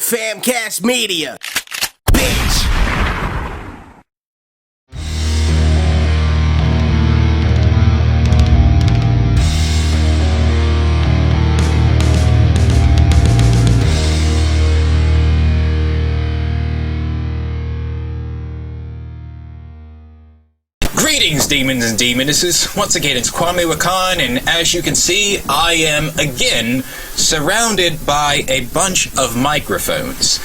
Famcast Media, bitch. Greetings, demons and demonesses. Once again, it's Kwame Wahkan, and as you can see, I am again surrounded by a bunch of microphones.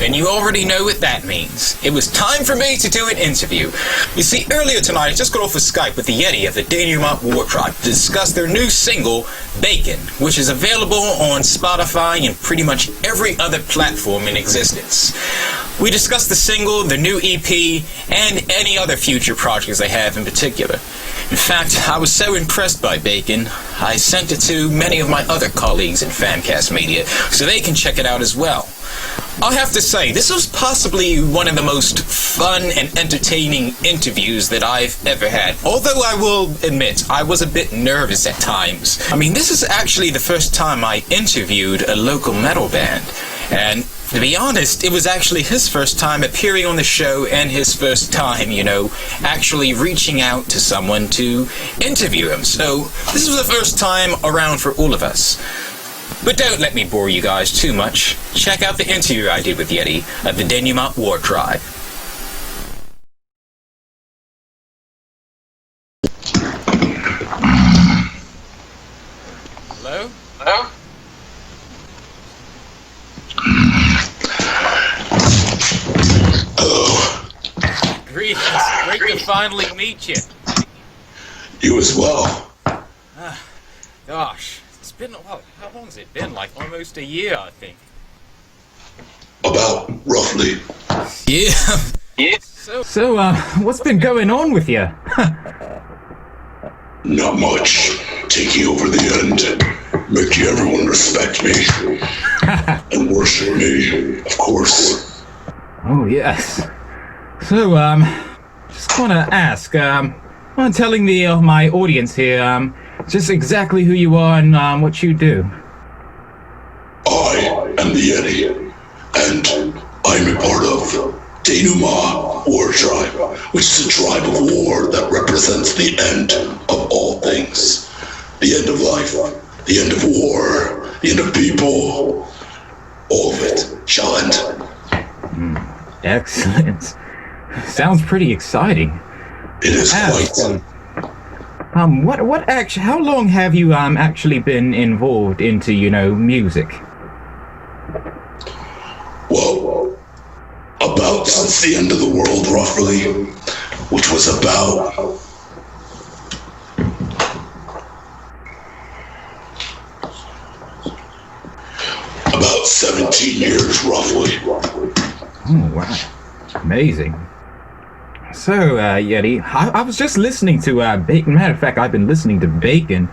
And you already know what that means. It was time for me to do an interview. You see, earlier tonight, I just got off of Skype with the Yeti of the Denouement War Tribe to discuss their new single, Bacon, which is available on Spotify and pretty much every other platform in existence. We discussed the single, the new EP, and any other future projects they have in particular. In fact, I was so impressed by Bacon, I sent it to many of my other colleagues in Famcast Media, so they can check it out as well. I'll have to say, this was possibly one of the most fun and entertaining interviews that I've ever had. Although I will admit, I was a bit nervous at times. I mean, this is actually the first time I interviewed a local metal band, and to be honest, it was actually his first time appearing on the show and his first time, actually reaching out to someone to interview him. So this was the first time around for all of us. But don't let me bore you guys too much. Check out the interview I did with Yeti of the Denouement War Tribe. Hello? Hello? Greetings. Great to finally meet you. You as well. Gosh, it's been, well, how long has it been? Like almost a year, I think. About, roughly. Yeah. So, what's been going on with you? Not much. Taking over the end. Making everyone respect me. And worship me, of course. Oh, yes. So, just want to ask, I'm telling my audience here, just exactly who you are and what you do. I am the Yeti, and I'm a part of Denouement War Tribe, which is a tribe of war that represents the end of all things. The end of life, the end of war, the end of people, all of it shall end. Excellent. Sounds pretty exciting. It is quite. How long have you actually been involved into, music? Well, about since the end of the world, roughly, which was about about 17 years, roughly. Oh, wow. Amazing. So, Yeti, I was just listening to Bacon. Matter of fact, I've been listening to Bacon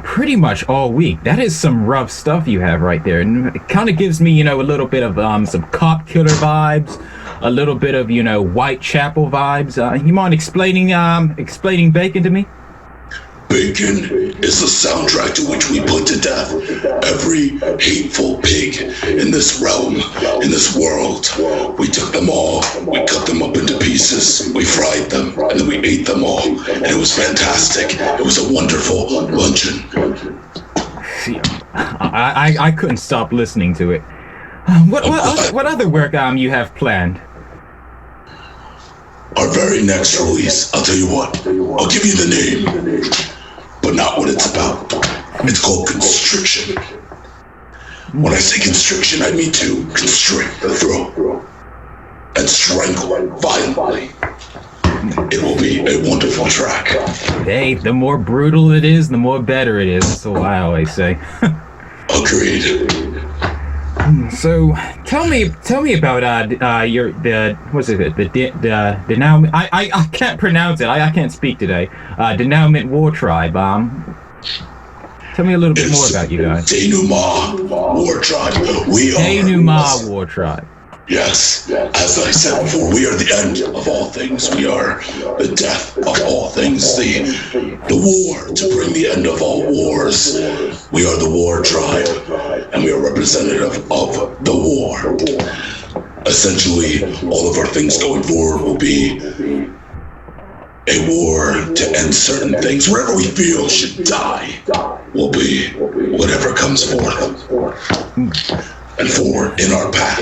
pretty much all week. That is some rough stuff you have right there. And it kind of gives me, a little bit of some cop killer vibes, a little bit of, Whitechapel vibes. You mind explaining Bacon to me? Bacon is the soundtrack to which we put to death every hateful pig in this realm, in this world. We took them all, we cut them up into pieces, we fried them, and then we ate them all. And it was fantastic. It was a wonderful luncheon. See, I couldn't stop listening to it. What other work you have planned? Our very next release, I'll tell you what, I'll give you the name, but not what it's about. It's called Constriction. When I say constriction, I mean to constrict the throat and strangle violently. It will be a wonderful track. Hey, the more brutal it is, the more better it is. That's what I always say. Agreed. So tell me about Denouement. I can't pronounce it. I can't speak today. Denouement War Tribe. Tell me a little bit more about you guys. Denouement War Tribe. We are Denouement War Tribe. Yes, as I said before, we are the end of all things. We are the death of all things. The war to bring the end of all wars. We are the War Tribe, and we are representative of the war. war. Essentially, all of our things going forward will be a war to end certain things. Wherever we feel should die will be whatever comes forth and forward in our path.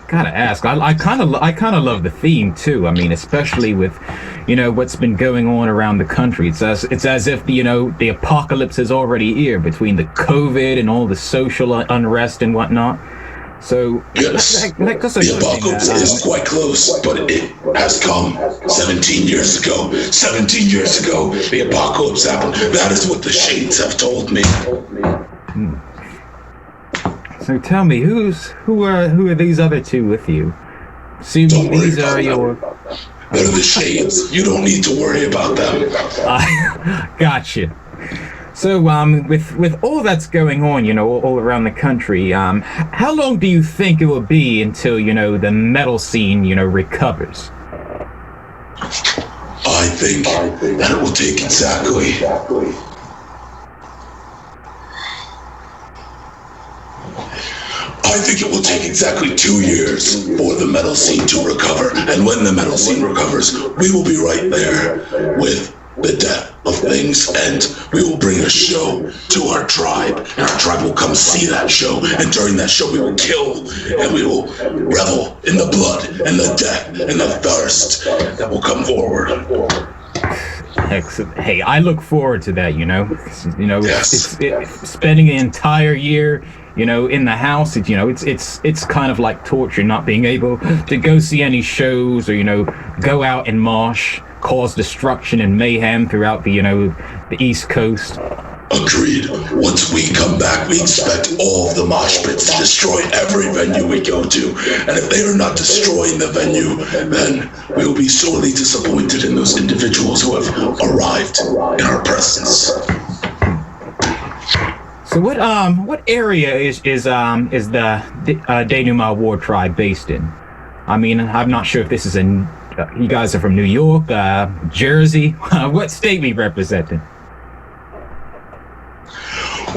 Gotta ask. I kind of love the theme too. I mean, especially with, what's been going on around the country. It's as if the apocalypse is already here between the COVID and all the social unrest and whatnot. So yes, the apocalypse is quite close, but it has come 17 years ago. 17 years ago, the apocalypse happened. That is what the shades have told me. So tell me, who are these other two with you? Assuming these are your... They're the shades. You don't need to worry about them. Gotcha. So, with all that's going on, all around the country, how long do you think it will be until, the metal scene, recovers? I think that it will take exactly... I think it will take exactly 2 years for the metal scene to recover. And when the metal scene recovers, we will be right there with the death of things, and we will bring a show to our tribe, and our tribe will come see that show, and during that show we will kill, and we will revel in the blood and the death and the thirst that will come forward. Excellent. Hey, I look forward to that, Yes. It's spending an entire year in the house. It's kind of like torture not being able to go see any shows or go out and mosh, cause destruction and mayhem throughout the East Coast. Agreed. Once we come back, we expect all of the mosh pits to destroy every venue we go to. And if they are not destroying the venue, then we will be sorely disappointed in those individuals who have arrived in our presence. So what area is the Denouement War Tribe based in? I mean, I'm not sure if this is in. You guys are from New York, Jersey. What state we representing?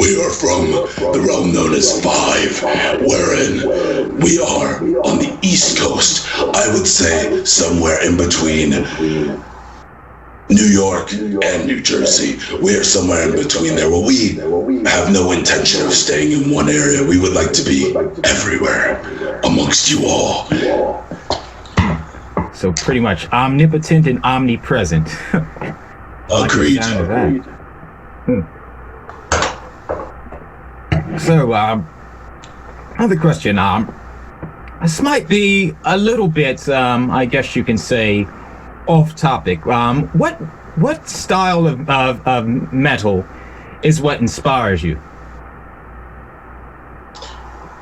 We are from the realm known as Five, wherein we are on the East Coast. I would say somewhere in between New York and New Jersey. We are somewhere in between there. Well, we have no intention of staying in one area. We would like to be everywhere amongst you all. So pretty much omnipotent and omnipresent. Agreed. So, another question. This might be a little bit, I guess you can say, off topic. What style of metal is what inspires you?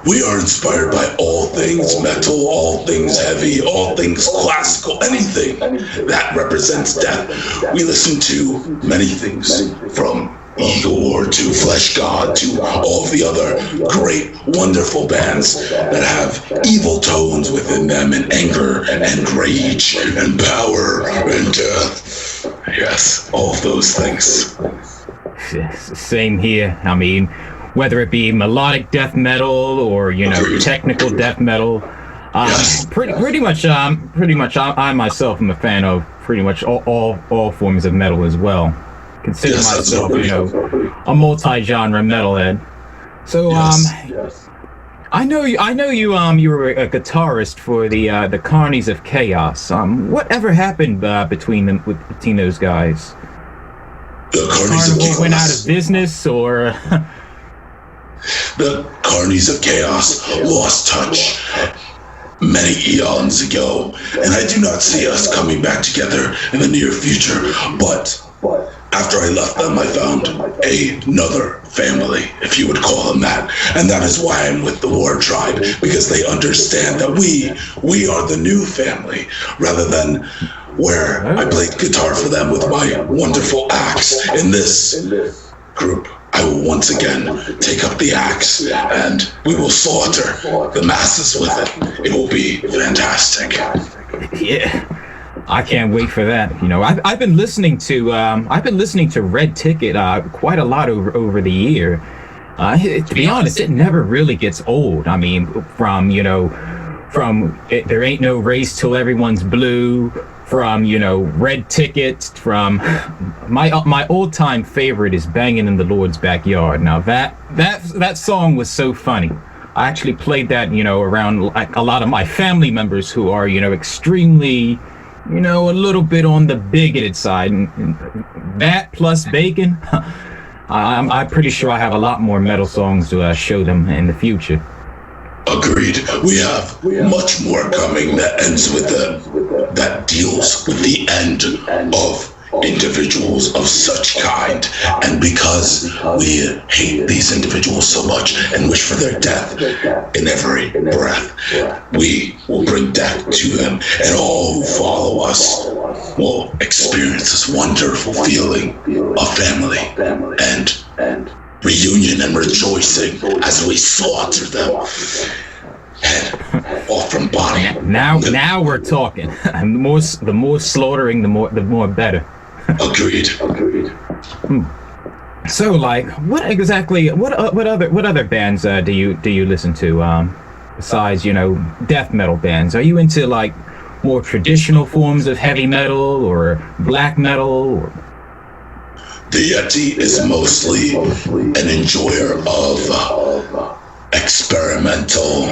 We are inspired by all things metal, all things heavy, all things classical, anything that represents death. We listen to many things, from Igor to Flesh God to all of the other great, wonderful bands that have evil tones within them, and anger and rage and power and death. Yes, all of those things. Same here. I mean, whether it be melodic death metal or technical death metal, Yes. pretty much I myself am a fan of pretty much all forms of metal as well. Consider myself, a multi-genre metalhead. So, I know you were a guitarist for the Carnies of Chaos. Whatever happened between those guys? The Carnies of Chaos went out of business, or? The Carnies of Chaos lost touch many eons ago, and I do not see us coming back together in the near future, but after I left them, I found another family, if you would call them that. And that is why I'm with the War Tribe, because they understand that we are the new family, rather than where I played guitar for them with my wonderful axe. In this group, I will once again take up the axe, and we will slaughter the masses with it. It will be fantastic. Yeah. I can't wait for that. I've been listening to Red Ticket quite a lot over the year. To be honest, it never really gets old. I mean, from There Ain't No Race Till Everyone's Blue, from Red Ticket, from my old-time favorite is Bangin' in the Lord's Backyard. Now that song was so funny. I actually played that around like a lot of my family members who are extremely a little bit on the bigoted side, and that plus bacon. I'm pretty sure I have a lot more metal songs to show them in the future. Agreed. We have much more coming that ends with that deals with the end of individuals of such kind, and because we hate these individuals so much and wish for their death in every breath, we will bring death to them, and all who follow us will experience this wonderful feeling of family and reunion and rejoicing as we slaughter them head off from body. Now we're talking. The more slaughtering, the more better. Agreed. So, like, what other bands do you listen to besides death metal bands? Are you into like more traditional forms of heavy metal or black metal? Or... The Yeti is mostly an enjoyer of experimental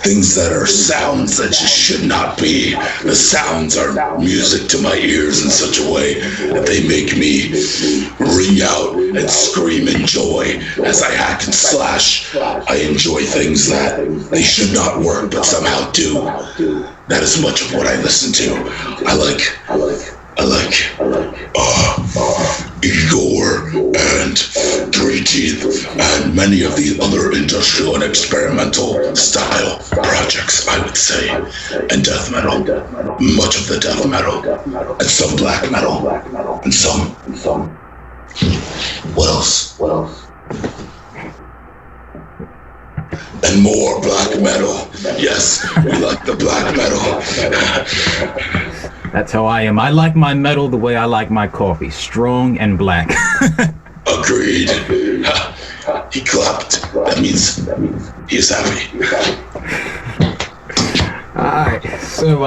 things that are sounds that just should not be. The sounds are music to my ears in such a way that they make me ring out and scream in joy as I hack and slash. I enjoy things that they should not work but somehow do. That is much of what I listen to. I like Igor and Three Teeth and many of the other industrial and experimental style projects, I would say, and death metal, much of the death metal, and some black metal, and some. What else? And more black metal. Yes, we like the black metal. That's how I am. I like my metal the way I like my coffee, strong and black. Agreed. He clapped. That means he is happy. Alright, so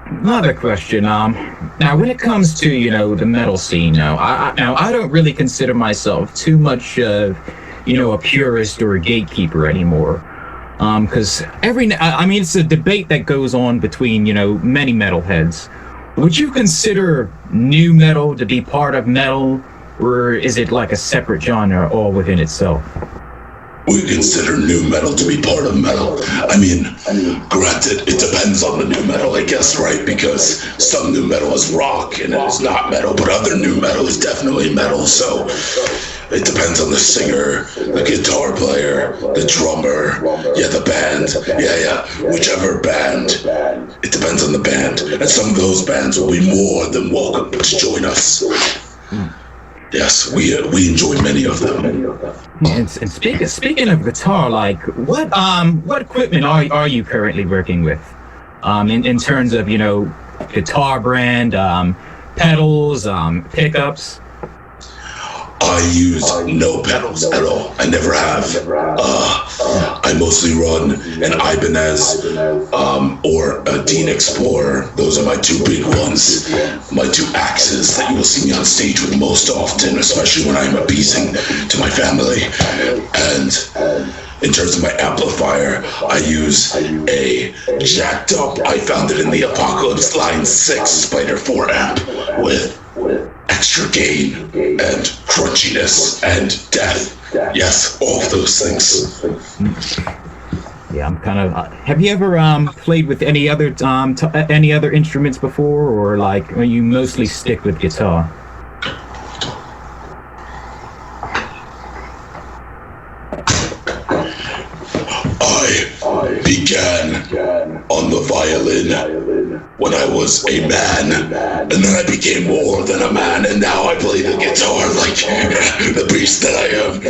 another question. Now when it comes to the metal scene, now I don't really consider myself too much of a purist or a gatekeeper anymore. Because it's a debate that goes on between, many metalheads. Would you consider new metal to be part of metal, or is it like a separate genre all within itself? We consider new metal to be part of metal. I mean, granted, it depends on the new metal, I guess, right? Because some new metal is rock and it is not metal, but other new metal is definitely metal, so it depends on the singer, the guitar player, the drummer, the band, whichever band. It depends on the band, and some of those bands will be more than welcome to join us. Yes, we enjoy many of them. And speaking of guitar, like what equipment are you currently working with? In terms of guitar brand, pedals, pickups. I use no pedals at all. I never have. I mostly run an Ibanez or a Dean Explorer. Those are my two big ones. My two axes that you will see me on stage with most often, especially when I'm appeasing to my family. And in terms of my amplifier, I use a jacked up, I found it in the Apocalypse Line 6 Spider 4 amp with extra gain and crunchiness and death. Yes, all of those things. Yeah, I'm kind of. Have you ever played with any other instruments before, or like you mostly stick with guitar? I began on the violin when I was a man, and then I became more than a man, and now I play the guitar like the beast that I am.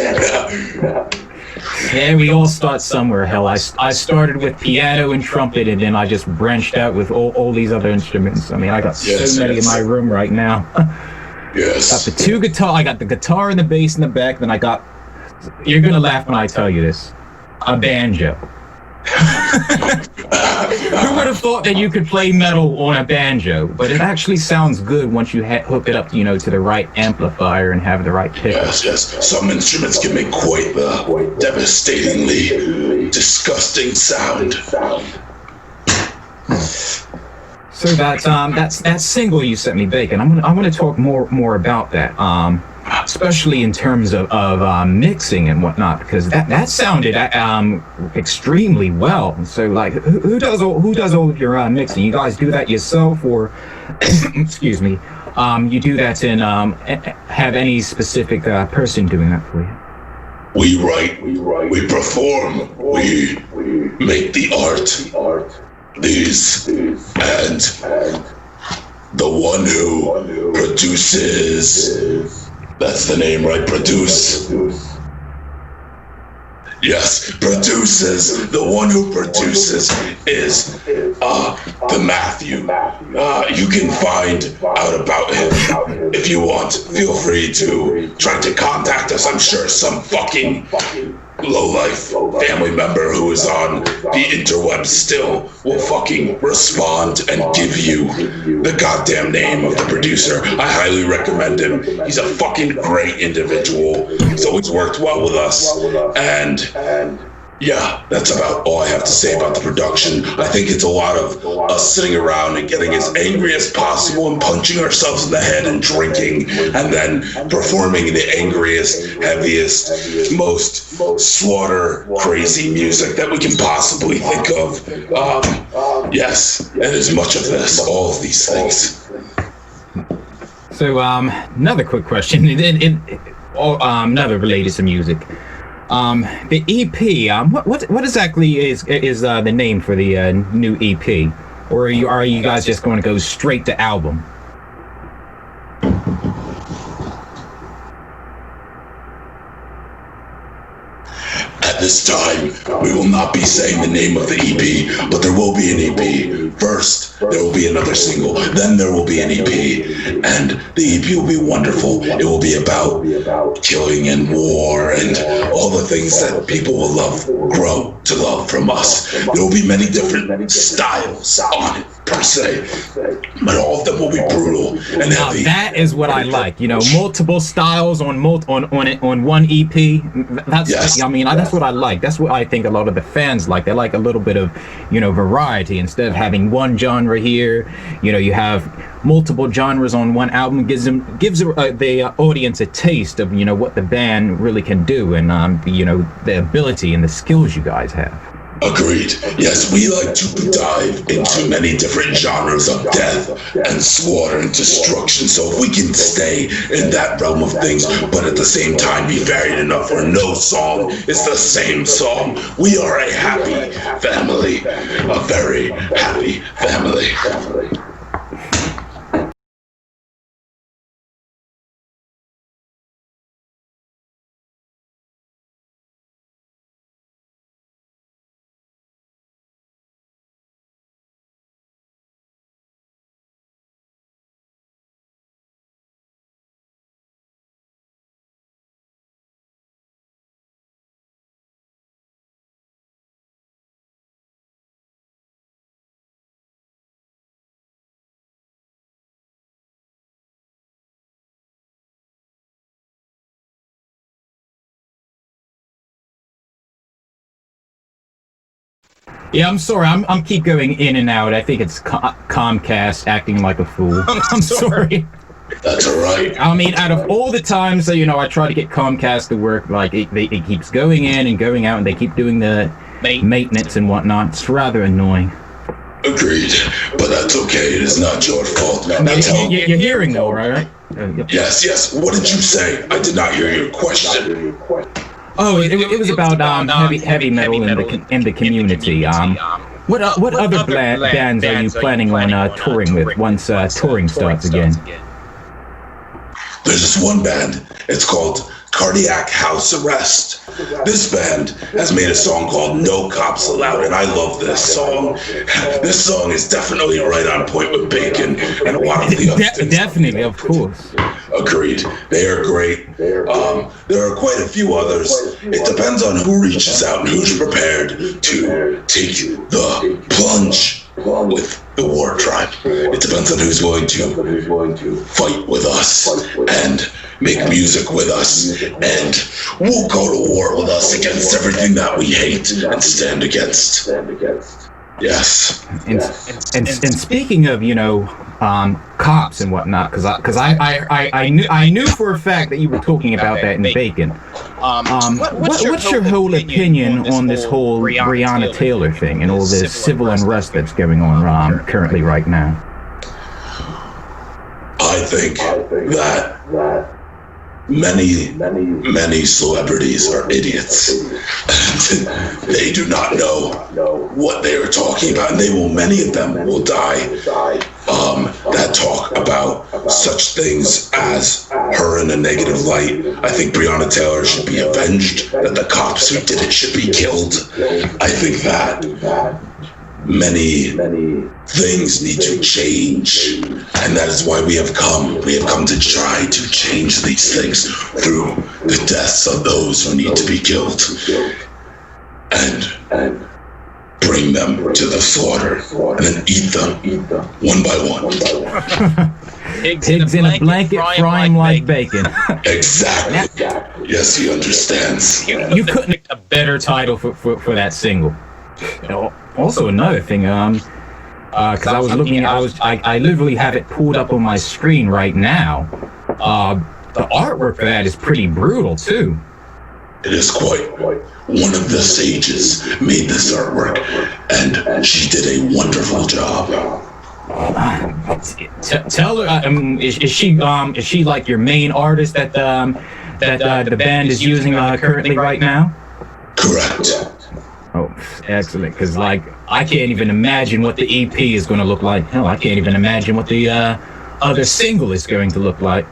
Yeah, we all start somewhere. Hell, I started with piano and trumpet, and then I just branched out with all these other instruments. I mean, I got so many in my room right now. Yes. I got the guitar in the bass in the back, then I got You're gonna laugh when I tell you this. A banjo. Who would have thought that you could play metal on a banjo? But it actually sounds good once you hook it up, to the right amplifier and have the right pickup. Yes. Some instruments can make quite the devastatingly disgusting sound. So that single you sent me, Bacon. I'm gonna talk more about that. Especially in terms of mixing and whatnot, because that sounded extremely well. So like, who does all of your mixing? You guys do that yourself, or excuse me, you do that in have any specific person doing that for you? We write, we perform, we make the art, these, and the one who produces. That's the name, right? Produce. Yes, produces. The one who produces is the Matthew. You can find out about him if you want. Feel free to try to contact us. I'm sure some fucking lowlife family member who is on the interwebs still will fucking respond and give you the goddamn name of the producer. I highly recommend him. He's a fucking great individual. He's always worked well with us. And yeah, that's about all I have to say about the production. I think it's a lot of us sitting around and getting as angry as possible and punching ourselves in the head and drinking, and then performing the angriest, heaviest, most slaughter crazy music that we can possibly think of. Yes, and as much of this, all of these things. So another quick question, another related to music. The EP, what exactly is the name for the new EP, or are you guys just going to go straight to album? At this time, we will not be saying the name of the EP, but there will be an EP. First, there will be another single, then there will be an EP, and the EP will be wonderful. It will be about killing and war and all the things that people will grow to love from us. There will be many different styles on it, per se, but all of them will be brutal and now heavy. That is what I like, multiple styles on one EP. That's yes. That's what I like. That's what I think a lot of the fans like. They like a little bit of variety instead of having one genre here. You have multiple genres on one album. Gives the audience a taste of what the band really can do, and the ability and the skills you guys have. Agreed. Yes, we like to dive into many different genres of death and slaughter and destruction, so if we can stay in that realm of things, but at the same time be varied enough where no song is the same song. We are a happy family, a very happy family. Yeah, I'm sorry. I'm keep going in and out. I think it's Comcast acting like a fool. I'm sorry. That's all right. Out of all the times that I try to get Comcast to work, like it keeps going in and going out, and they keep doing the maintenance and whatnot. It's rather annoying. Agreed, but that's okay. It is not your fault. You're hearing though, right? Yes. What did you say? I did not hear your question. Oh, it was about heavy metal in the community. What other bands are you planning on touring with once touring starts again? There's this one band. It's called Cardiac House Arrest. This band has made a song called No Cops Allowed, and I love this song. This song is definitely right on point with Bacon and a lot of the other things. Definitely, of course. Agreed. They are great. There are quite a few others. It depends on who reaches out and who's prepared to take the plunge with the War Tribe. It depends on who's going to fight with us and make music with us and will go to war with us against everything that we hate and stand against. Yes. And speaking of, cops and whatnot, because I knew for a fact that you were talking about that in Bacon. What's your whole opinion on this whole Breonna Taylor thing and all this civil unrest that's going on currently right now? I think that many celebrities are idiots. They do not know what they are talking about, and many of them will die that talk about such things as her in a negative light. I think Breonna Taylor should be avenged, that the cops who did it should be killed. I think that many things need to change, and that is why we have come to try to change these things through the deaths of those who need to be killed and bring them to the slaughter and then eat them one by one. Pigs in a blanket frying like bacon. Exactly. Yes, he understands. You couldn't pick a better title for that single. Also, another thing, because I was looking, I literally have it pulled up on my screen right now. The artwork for that is pretty brutal too. It is quite. One of the sages made this artwork, and she did a wonderful job. Tell her, is she like your main artist that the band is using currently right now? Correct. Oh, excellent, because I can't even imagine what the EP is going to look like. Hell, I can't even imagine what the other single is going to look like.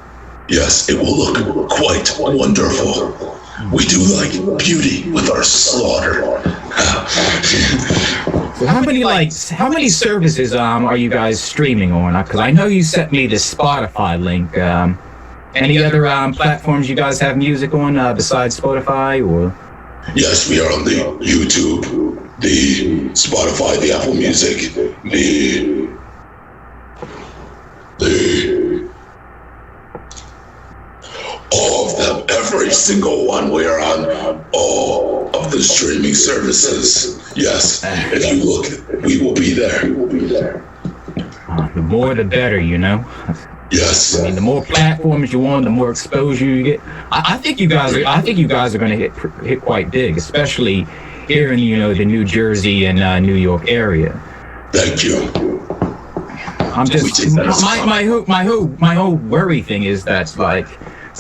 Yes, it will look quite wonderful. We do like beauty with our slaughter. So how many services are you guys streaming on? Because I know you sent me the Spotify link. Any other platforms you guys have music on besides Spotify or? Yes, we are on the YouTube, the Spotify, the Apple Music, all of them, every single one. We are on all of the streaming services. Yes, if you look, we will be there. The more the better, Yes. I mean, the more platforms you want, the more exposure you get. I think you guys are going to hit quite big, especially here in the New Jersey and New York area. Thank you. I'm just my whole worry thing is that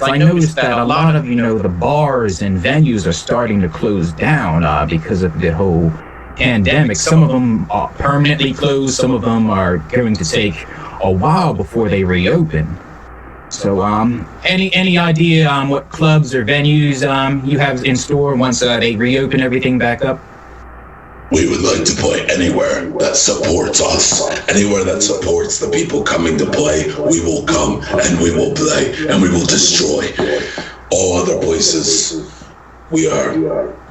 I noticed that a lot of the bars and venues are starting to close down because of the whole pandemic. Some of them are permanently closed. Some of them are going to take a while before they reopen. So, any idea on what clubs or venues you have in store once they reopen everything back up? We would like to play anywhere that supports us, anywhere that supports the people coming to play. We will come and we will play and we will destroy. All other places we are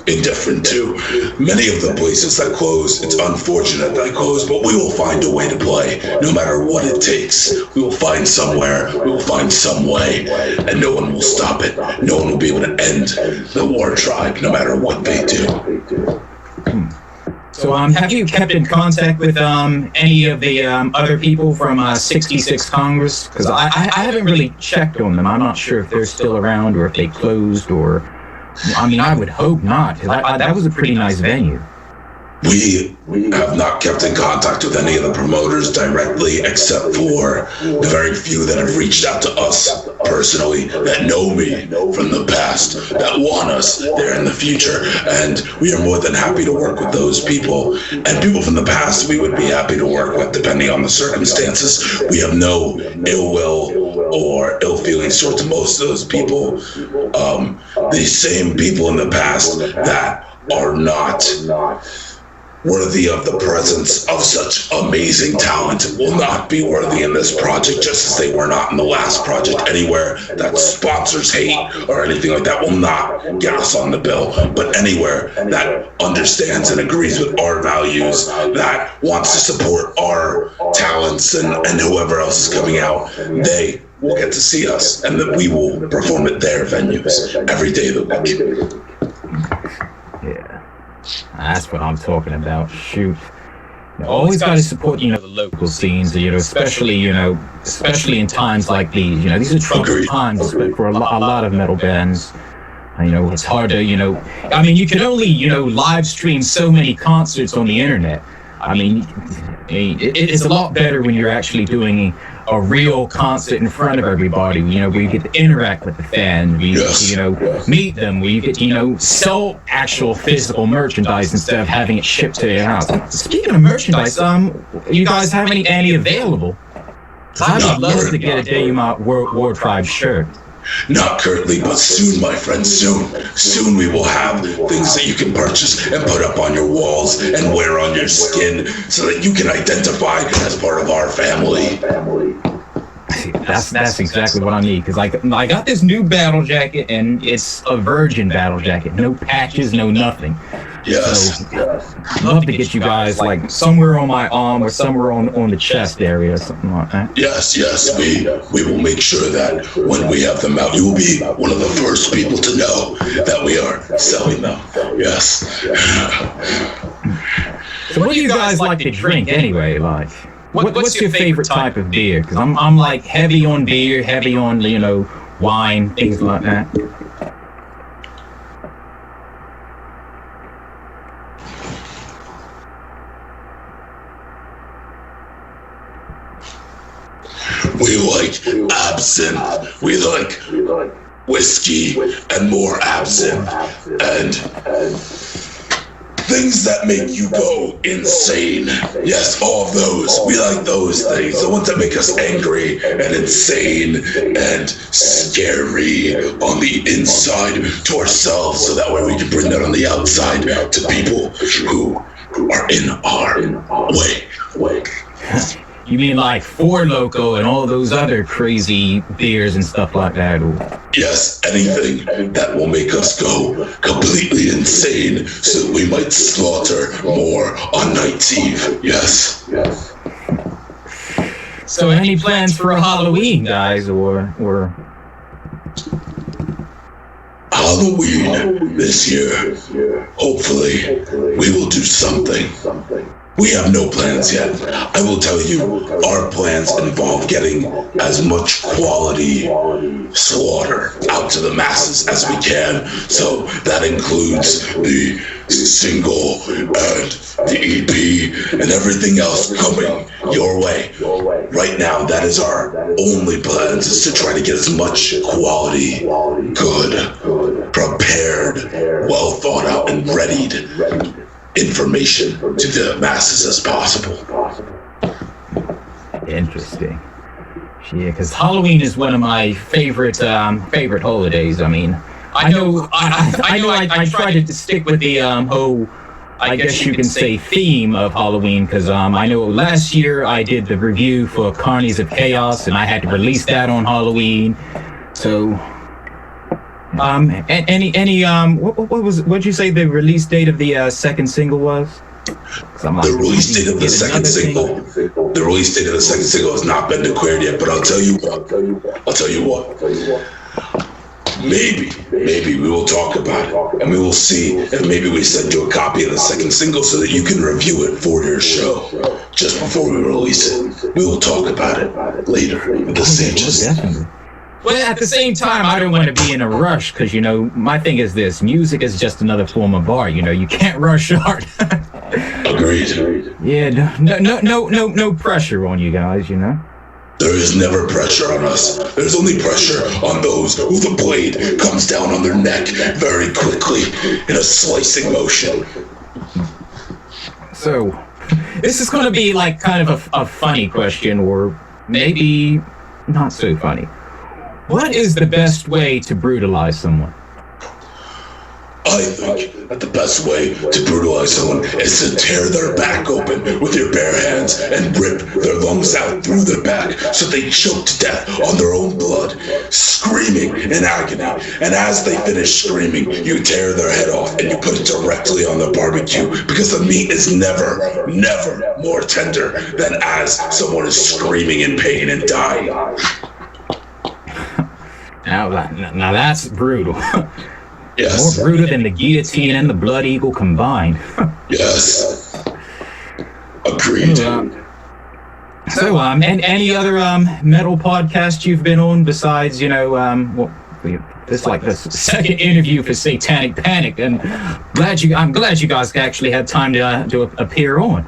indifferent to. Many of the places that close, it's unfortunate that close, but we will find a way to play, no matter what it takes. We will find somewhere, we will find some way, and no one will stop it. No one will be able to end the War Tribe, no matter what they do. So, have you kept in contact with any of the other people from 66 Congress? Because I haven't really checked on them. I'm not sure if they're still around or if they closed or... I mean, I would hope not, because that was a pretty nice venue. We have not kept in contact with any of the promoters directly, except for the very few that have reached out to us personally, that know me from the past, that want us there in the future, and we are more than happy to work with those people. And people from the past we would be happy to work with, depending on the circumstances. We have no ill will or ill feelings towards most of those people. These same people in the past that are not worthy of the presence of such amazing talent will not be worthy in this project, just as they were not in the last project. Anywhere that sponsors hate or anything like that will not get us on the bill, but anywhere that understands and agrees with our values, that wants to support our talents and whoever else is coming out, they will get to see us, and that we will perform at their venues every day of the week. Yeah. That's what I'm talking about. Shoot. You always got to support, the local scenes, especially in times like these. These are troubled times for a lot of metal bands. It's hard to, you can only, live stream so many concerts on the internet. It's a lot better when you're actually doing a real concert in front of everybody, where you get to interact with the fans, where you get to, meet them, where you get to, sell actual physical merchandise instead of having it shipped to your house. Speaking of merchandise, you guys have any available? I would love to get a Denouement War Tribe shirt. Not currently, but soon, my friend, soon. Soon we will have things that you can purchase and put up on your walls and wear on your skin so that you can identify as part of our family. That's exactly what I need, because I got this new battle jacket, and it's a virgin battle jacket. No patches, no nothing. Yes. So, I'd love to get you guys, somewhere on my arm or somewhere on the chest area or something like that. Yes, we will make sure that when we have them out, you will be one of the first people to know that we are selling them. Yes. So what do you guys like to drink anyway? What's your favorite type of beer? Because I'm heavy on beer, heavy on, wine, things like that. We like absinthe. We like whiskey and more absinthe and things that make you go insane. Yes, all of those. We like those things. The ones that make us angry and insane and scary on the inside to ourselves, so that way we can bring that on the outside to people who are in our way. You mean like Four Loko and all those other crazy beers and stuff like that? Yes, anything that will make us go completely insane so that we might slaughter more on Night's Eve. Yes. So any plans for Halloween, guys, or... Halloween this year. Hopefully, we will do something. We have no plans yet. I will tell you, our plans involve getting as much quality slaughter out to the masses as we can. So that includes the single and the EP and everything else coming your way. Right now, that is our only plans, is to try to get as much quality, good, prepared, well thought out and readied information to the masses as possible. Interesting. Yeah, because Halloween is one of my favorite holidays. I try to stick with the whole, I guess you can say, theme of Halloween, because I know last year I did the review for Carnies of Chaos, and I had to release that on Halloween. So what'd you say the release date of the second single was? The release date of the second single has not been declared yet, but I'll tell you what. Maybe we will talk about it, and we will see if maybe we send you a copy of the second single so that you can review it for your show just before we release it. We will talk about it later at the stages. Well, at the same time, I don't want to be in a rush, because, my thing is this: music is just another form of art. You can't rush art. Agreed. Yeah, no pressure on you guys, There is never pressure on us. There's only pressure on those who the blade comes down on their neck very quickly in a slicing motion. So, this is going to be kind of a funny question, or maybe not so funny. what is the best way to brutalize someone? I think that the best way to brutalize someone is to tear their back open with your bare hands and rip their lungs out through their back so they choke to death on their own blood, screaming in agony. And as they finish screaming, you tear their head off and you put it directly on the barbecue, because the meat is never, never more tender than as someone is screaming in pain and dying. Now that's brutal. Yes. More brutal than the guillotine and the blood eagle combined. Yes. Agreed. So, and any other metal podcast you've been on besides, this is like the second interview for Satanic Panic, and I'm glad you guys actually had time to appear on.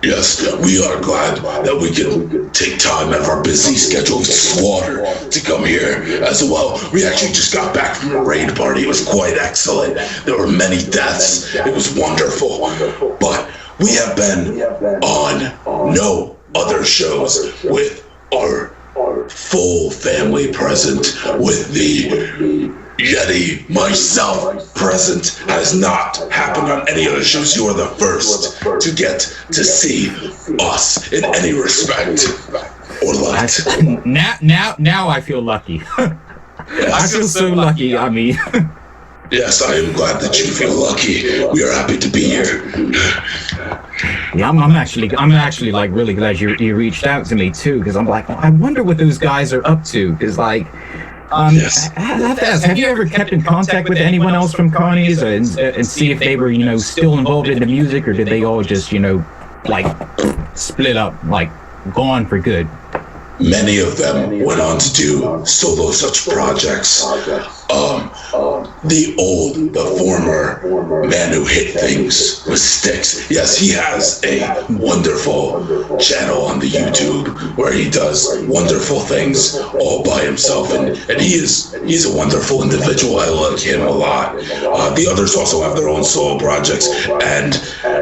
Yes, we are glad that we can take time out of our busy schedule of slaughter to come here as well. We actually just got back from a raid party. It was quite excellent. There were many deaths. It was wonderful. But we have been on no other shows with our full family present, with the Yeti, myself, present. Has not happened on any other shows. You are the first to get to see us in any respect or light. Now I feel lucky. I feel so lucky. I mean, yes, I am glad that you feel lucky. We are happy to be here. Yeah, I'm actually like really glad you reached out to me too, because I'm like, I wonder what those guys are up to, because like. Yes. I have to ask, have you ever kept in contact with anyone else from Carnies and see if they were, still involved in the music, or did they all just, like split up, like gone for good? Many of them went on to do solo such projects. The former man who hit things with sticks. Yes, he has a wonderful channel on the YouTube where he does wonderful things all by himself, and he's a wonderful individual. I like him a lot. The others also have their own solo projects, and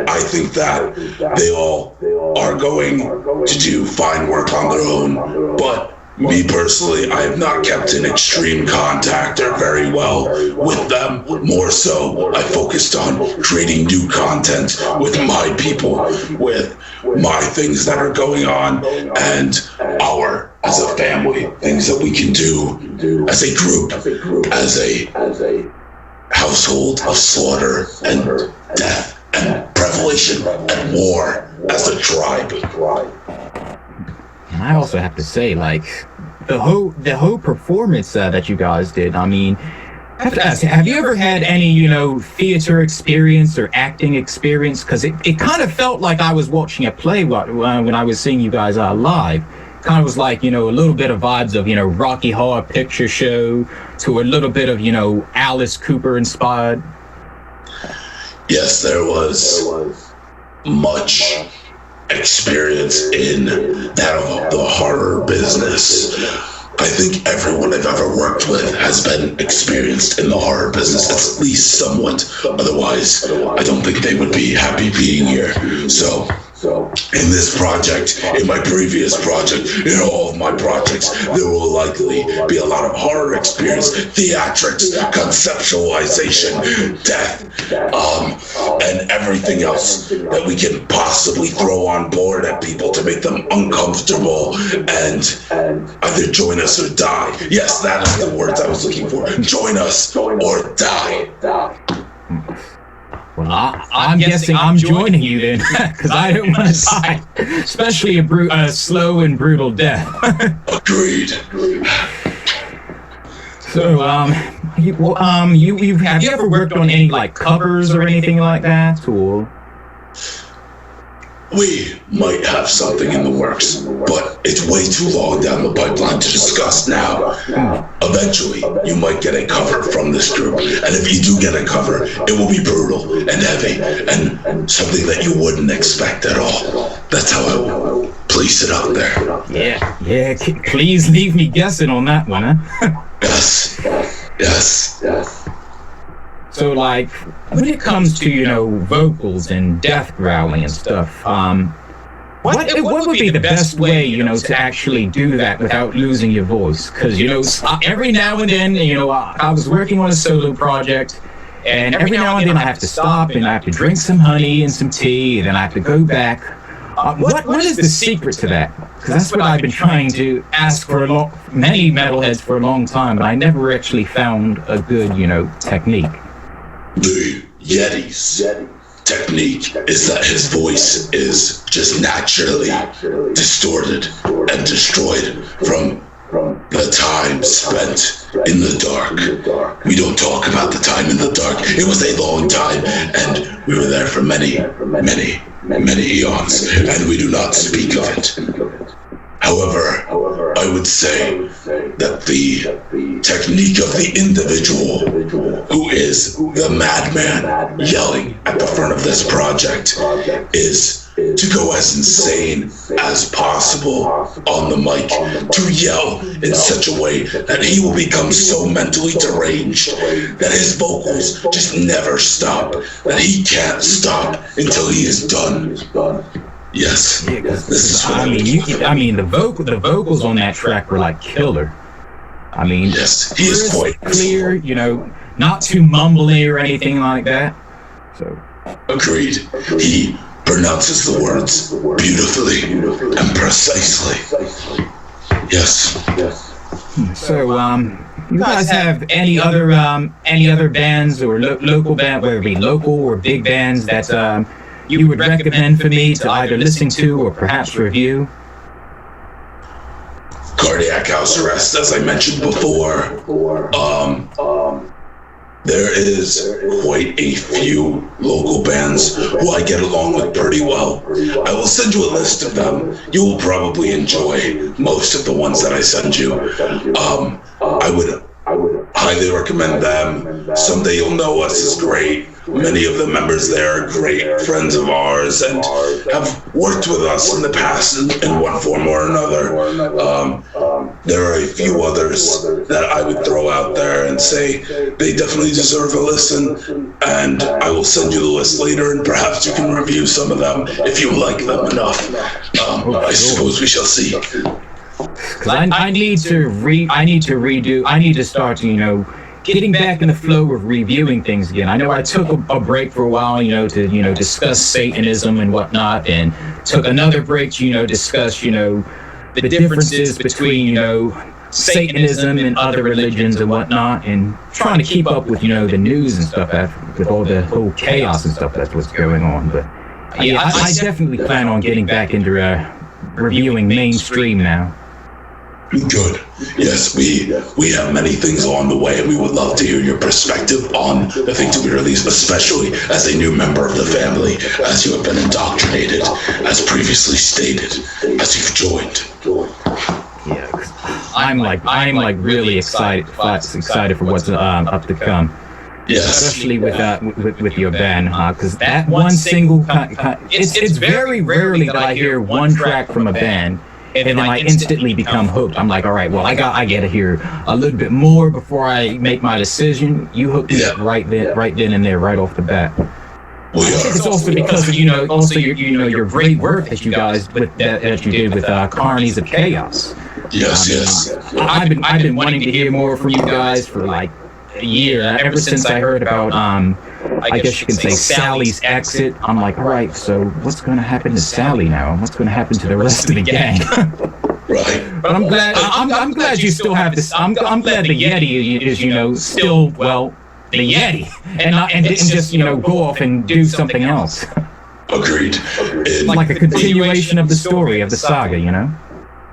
I think that they all are going to do fine work on their own. But me personally, I have not kept in extreme contact or very well with them. More so, I focused on creating new content with my people, with my things that are going on, and as a family, things that we can do as a group, as a household of slaughter and death and revelation and war, as a tribe. And I also have to say, like, the whole performance that you guys did, I mean, I have to ask, have you ever had any, theater experience or acting experience? Because it kind of felt like I was watching a play when I was seeing you guys live. Kind of was like, a little bit of vibes of, Rocky Horror Picture Show to a little bit of, Alice Cooper inspired. Yes, there was much experience in that of the horror business. I think everyone I've ever worked with has been experienced in the horror business, at least somewhat. Otherwise, I don't think they would be happy being here. So, in this project, in my previous project, in all of my projects, there will likely be a lot of horror experience, theatrics, conceptualization, death, and everything else that we can possibly throw on board at people to make them uncomfortable and either join us or die. Yes, that is the words I was looking for. Join us or die. Well, I'm guessing I'm joining you then, because I don't want to die, especially a slow and brutal death. Agreed. So, have you ever worked on any like covers or anything like that, or? We might have something in the works, but it's way too long down the pipeline to discuss now. Eventually, you might get a cover from this group, and if you do get a cover, it will be brutal and heavy, and something that you wouldn't expect at all. That's how I will place it out there. Yeah, please leave me guessing on that one, huh? Yes. So, like, when it comes to, vocals and death growling and stuff, what would be the best way, to actually do that without losing your voice? Because, every now and then, I was working on a solo project, and every now and then I have to stop and I have to drink some honey and some tea, and then I have to go back. What is the secret to that? Because that's what I've been trying to ask for many metalheads for a long time, but I never actually found a good, technique. The Yeti's technique is that his voice is just naturally distorted and destroyed from the time spent in the dark. We don't talk about the time in the dark. It was a long time, and we were there for many eons, and we do not speak of it. However, I would say that the technique of the individual who is the madman yelling at the front of this project is to go as insane as possible on the mic, to yell in such a way that he will become so mentally deranged that his vocals just never stop, that he can't stop until he is done. Yes, this is the vocals on that track were like killer. I mean, yes, he is quite clear, not too mumbly or anything like that. So, agreed. He pronounces the words beautifully and precisely. Yes. So, you guys have any other bands or local band, whether it be local or big bands that you would recommend for me to either listen to or perhaps review? Cardiac house arrest, as I mentioned before. There is quite a few local bands who I get along with pretty well. I will send you a list of them. You will probably enjoy most of the ones that I send you. I would highly recommend them. Someday You'll Know Us is great. Many of the members there are great friends of ours and have worked with us in the past in one form or another. There are a few others that I would throw out there and say they definitely deserve a listen, and I will send you the list later, and perhaps you can review some of them if you like them enough. I suppose we shall see. Because I need to start, getting back in the flow of reviewing things again. I know I took a break for a while, to discuss Satanism and whatnot, and took another break to, discuss, the differences between, Satanism and other religions and whatnot, and trying to keep up with, the news and stuff, with all the whole chaos and stuff that's what's going on. But yeah, I definitely plan on getting back into reviewing mainstream now. Good. Yes, we have many things on the way, and we would love to hear your perspective on the things that we release, especially as a new member of the family, as you have been indoctrinated, as previously stated, as you've joined. Yeah, I'm really excited for what's up to come. Yes. Especially with your band, because that one single, it's very rarely that I hear one track from a band and then I instantly become hooked. I'm like, all right, well, I gotta hear a little bit more before I make my decision. You hooked me up right then and there, right off the bat. I think it's also because of your great work that you guys that you did with Carnies of Chaos. Yes. I've been wanting to hear more from you guys for like a year. Ever since I heard about I guess you can say Sally's exit. I'm like, all right, so what's going to happen to Sally now? What's going to happen to the rest of the gang? Right. But I'm glad you still have this. I'm glad the Yeti is still the Yeti and didn't just go off and do something else. Agreed. Like a continuation of the story of the saga,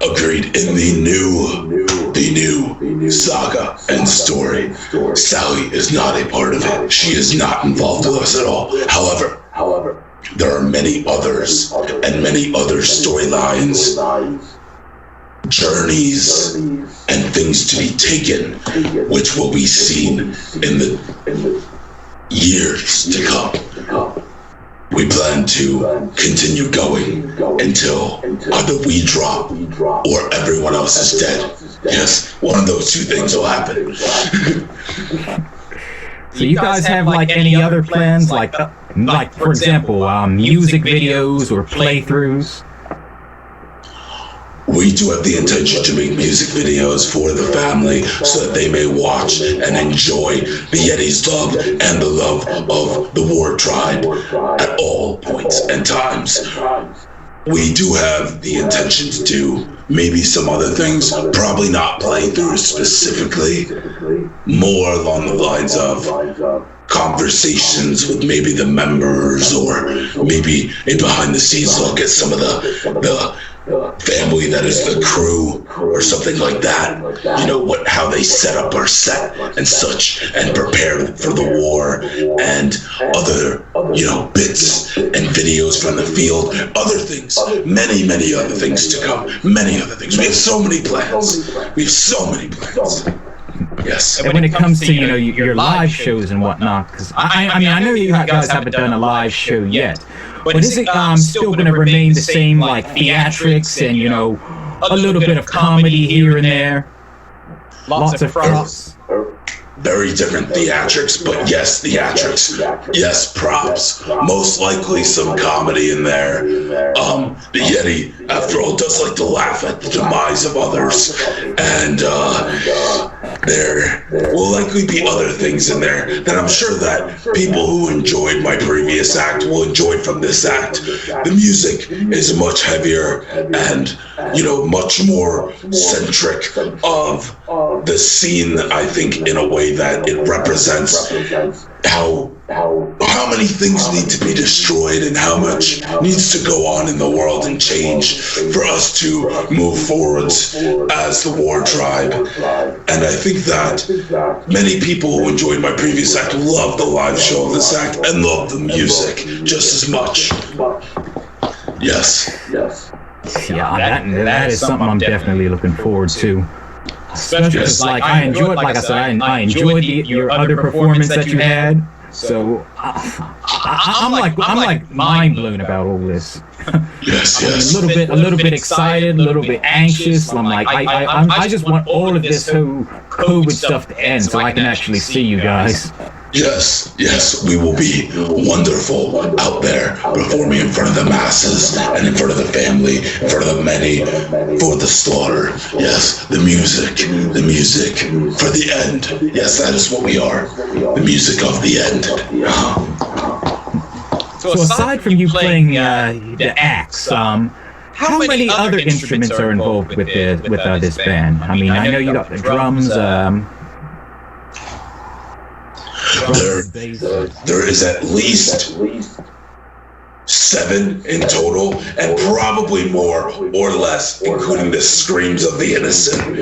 Agreed. In the new saga and story, Sally is not a part of it. She is not involved with us at all. However, there are many others and many other storylines, journeys, and things to be taken, which will be seen in the years to come. We plan to continue going until either we drop or everyone else is dead. Yes, one of those two things will happen. So you guys have any other plans, like for example, music videos or playthroughs? we do have the intention to make music videos for the family so that they may watch and enjoy the Yeti's love and the love of the War Tribe at all points and times. We do have the intention to do maybe some other things, probably not playthroughs specifically, more along the lines of conversations with maybe the members, or maybe a behind the scenes look at some of the family that is the crew or something like that. You know, how they set up our set and such and prepare for the war, and other, you know, bits and videos from the field, other things, many other things to come, many other things. We have so many plans. We have so many plans. Yes. And when it comes to, you know, your live shows and whatnot, because I mean, I know you guys haven't done a live show yet, but is it still going to remain the same, like, theatrics and, you know, a little bit of comedy here and there? Lots of props. Very different theatrics, but yes, theatrics. Yes, props. Most likely some comedy in there. The Yeti, after all, does like to laugh at the demise of others. And there will likely be other things in there that I'm sure that people who enjoyed my previous act will enjoy from this act. The music is much heavier and, you know, much more centric of the scene, I think, in a way that it represents how many things need to be destroyed and how much needs to go on in the world and change for us to move forwards as the War Tribe. And I think that many people who enjoyed my previous act love the live show of this act and love the music just as much. Yes. Yeah, that is something I'm definitely looking forward to. Especially because, like, I enjoyed your other performance that you had. So I'm like mind blown about all this. Yes. I'm a little bit excited, a little bit anxious. I'm like, I just want all of this whole COVID stuff to end so I can actually see you guys. Yes, we will be wonderful out there, performing in front of the masses and in front of the family, in front of the many, for the slaughter. Yes, the music for the end. Yes, that is what we are, the music of the end. So aside from you playing the axe, how many other instruments are involved with this band? I mean, I know you got the drums, there is at least 7 in total, and probably more or less, including the screams of the innocent.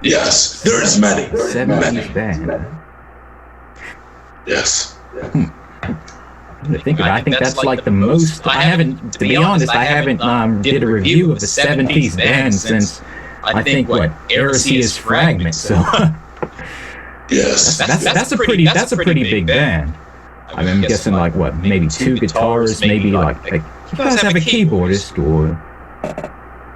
Yes, there is many. 7 in this band. Yes. I think that's like the most. I haven't, to be honest, I haven't did a review of the 7-piece band since I think Heresy is Fragment. So. Yes, that's a pretty big band. I mean, I'm guessing like maybe 2 guitarists, maybe like you guys have a keyboardist, or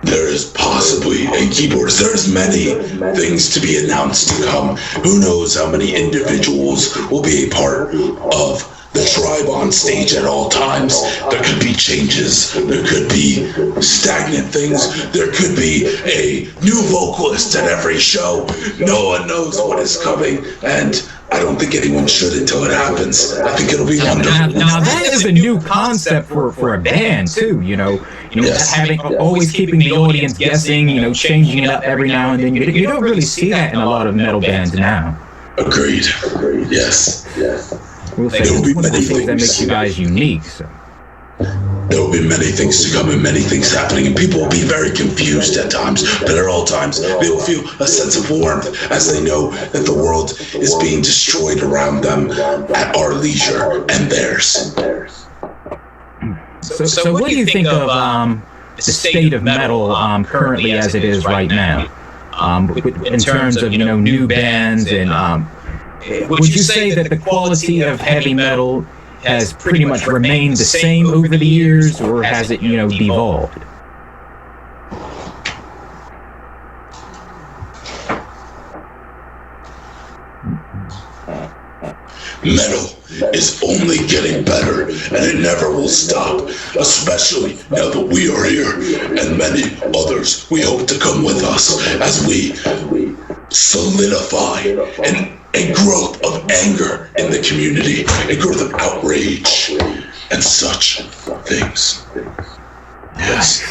there is possibly a keyboardist. There's many things to be announced to come. Who knows how many individuals will be a part of the tribe on stage at all times. There could be changes, there could be stagnant things, there could be a new vocalist at every show. No one knows what is coming, and I don't think anyone should until it happens. I think it'll be wonderful. Now that is a new concept for a band too, you know, Yes. having always keeping the audience guessing, you know, changing it up every now and then. You don't really see that in a lot of metal bands now. Agreed. Yes. We'll say There will be one of the many things that things. makes you guys unique. So. There will be many things to come and many things happening, and people will be very confused at times, but at all times they will feel a sense of warmth as they know that the world is being destroyed around them at our leisure and theirs. So what do you think of the state of metal currently as it is right now? In terms of, you know, new bands, and would you say that the quality of heavy metal has pretty much remained the same over the years, or has it, you know, devolved? Metal is only getting better, and it never will stop, especially now that we are here, and many others we hope to come with us as we solidify a growth of anger in the community, a growth of outrage, and such things. Yes.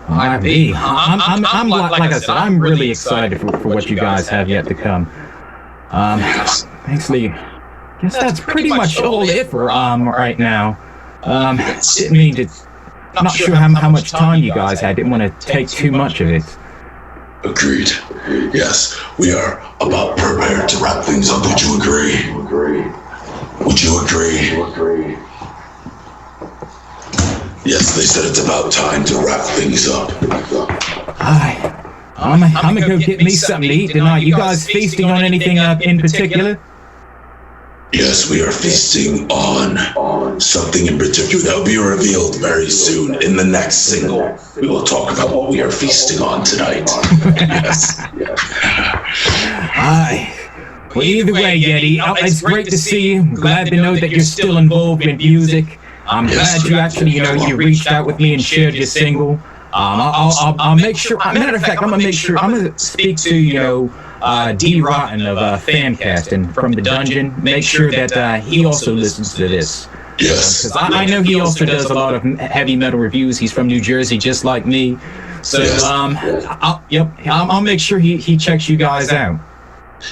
I'm like I said, I'm really excited for what you guys have yet to come. Actually, guess that's pretty much all it for right now. Didn't mean to. Not sure how much time you guys had. Didn't want to take too much of it. Agreed. Yes, we are about prepared to wrap things up. Would you agree? Would you agree? Yes, they said it's about time to wrap things up. I'm gonna go get me something to eat tonight. You guys feasting on anything in particular? Yes, we are feasting on something in particular that will be revealed very soon in the next single. We will talk about what we are feasting on tonight. Yes. Well, either way, Yeti, it's great to see you. Glad to know that you're still involved in music. I'm glad you actually, you reached out with me and shared your single. I'll make sure. Matter of fact, I'm gonna speak to D Rotten of Fancast and from the Dungeon. Make sure that he also listens to this. Yes. Because I know he also does a lot of heavy metal reviews. He's from New Jersey, just like me. So yes. I'll make sure he checks you guys out.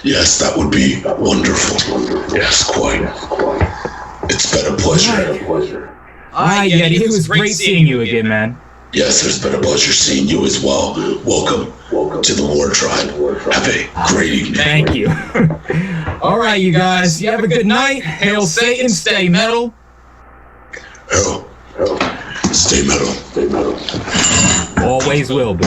Yes, that would be wonderful. Yes, quite. It's been a pleasure. Hi, Yeti. It was great seeing you again, man. Yes, it's been a pleasure seeing you as well. Welcome to the War Tribe. Have a great evening. Thank you. All right, you guys. You have a good night. Hail Satan. Stay metal. Stay metal. Always will be.